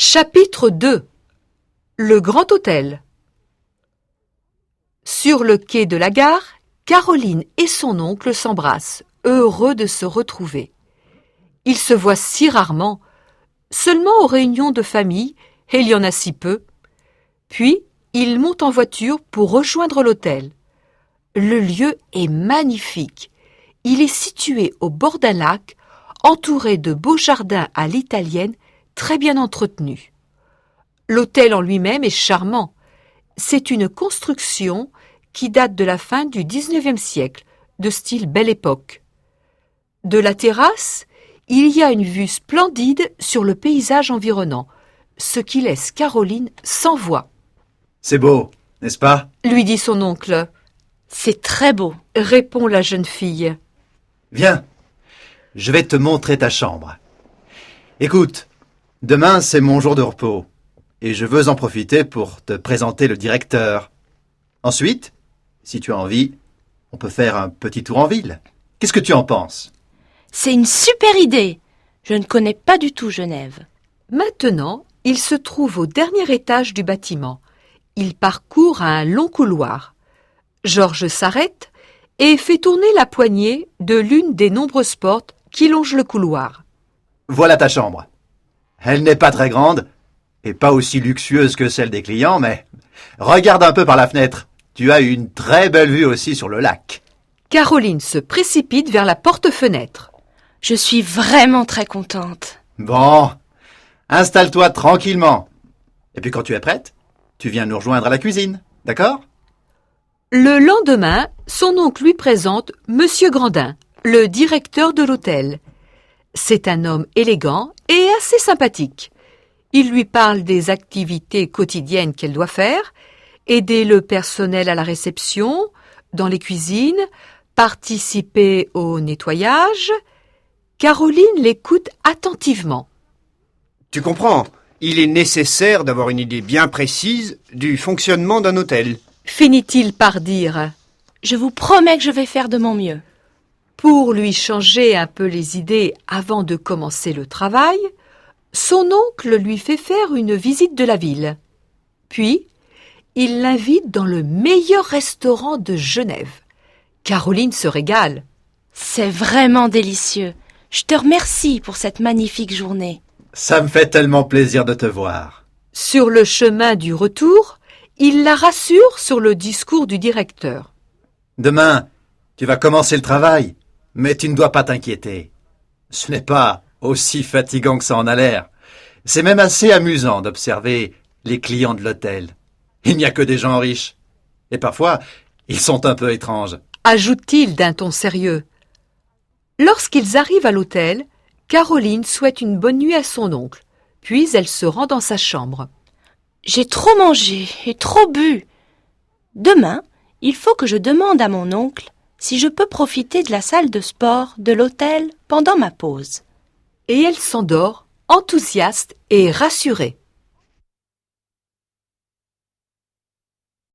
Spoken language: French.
Chapitre 2. Le Grand Hôtel. Sur le quai de la gare, Caroline et son oncle s'embrassent, heureux de se retrouver. Ils se voient si rarement, seulement aux réunions de famille, et il y en a si peu. Puis, ils montent en voiture pour rejoindre l'hôtel. Le lieu est magnifique. Il est situé au bord d'un lac, entouré de beaux jardins à l'italienne, très bien entretenus. L'hôtel en lui-même est charmant. C'est une construction qui date de la fin du XIXe siècle, de style Belle Époque. De la terrasse, il y a une vue splendide sur le paysage environnant, ce qui laisse Caroline sans voix. « C'est beau, n'est-ce pas ?» lui dit son oncle. « C'est très beau » répond la jeune fille. « Viens, je vais te montrer ta chambre. Écoute, demain c'est mon jour de repos, et je veux en profiter pour te présenter le directeur. Ensuite, si tu as envie, on peut faire un petit tour en ville. Qu'est-ce que tu en penses ?» C'est une super idée. Je ne connais pas du tout Genève. Maintenant, il se trouve au dernier étage du bâtiment. Il parcourt un long couloir. Georges s'arrête et fait tourner la poignée de l'une des nombreuses portes qui longent le couloir. Voilà ta chambre. Elle n'est pas très grande et pas aussi luxueuse que celle des clients, mais regarde un peu par la fenêtre. Tu as une très belle vue aussi sur le lac. Caroline se précipite vers la porte-fenêtre. Je suis vraiment très contente. Bon, installe-toi tranquillement. Et puis quand tu es prête, tu viens nous rejoindre à la cuisine, d'accord ? Le lendemain, son oncle lui présente Monsieur Grandin, le directeur de l'hôtel. C'est un homme élégant et assez sympathique. Il lui parle des activités quotidiennes qu'elle doit faire, aider le personnel à la réception, dans les cuisines, participer au nettoyage. Caroline l'écoute attentivement. Tu comprends, il est nécessaire d'avoir une idée bien précise du fonctionnement d'un hôtel. Finit-il par dire. Je vous promets que je vais faire de mon mieux. Pour lui changer un peu les idées avant de commencer le travail, son oncle lui fait faire une visite de la ville. Puis, il l'invite dans le meilleur restaurant de Genève. Caroline se régale. C'est vraiment délicieux. Je te remercie pour cette magnifique journée. Ça me fait tellement plaisir de te voir. Sur le chemin du retour, il la rassure sur le discours du directeur. Demain, tu vas commencer le travail, mais tu ne dois pas t'inquiéter. Ce n'est pas aussi fatigant que ça en a l'air. C'est même assez amusant d'observer les clients de l'hôtel. Il n'y a que des gens riches. Et parfois, ils sont un peu étranges. Ajoute-t-il d'un ton sérieux. Lorsqu'ils arrivent à l'hôtel, Caroline souhaite une bonne nuit à son oncle, puis elle se rend dans sa chambre. J'ai trop mangé et trop bu. Demain, il faut que je demande à mon oncle si je peux profiter de la salle de sport de l'hôtel pendant ma pause. Et elle s'endort, enthousiaste et rassurée.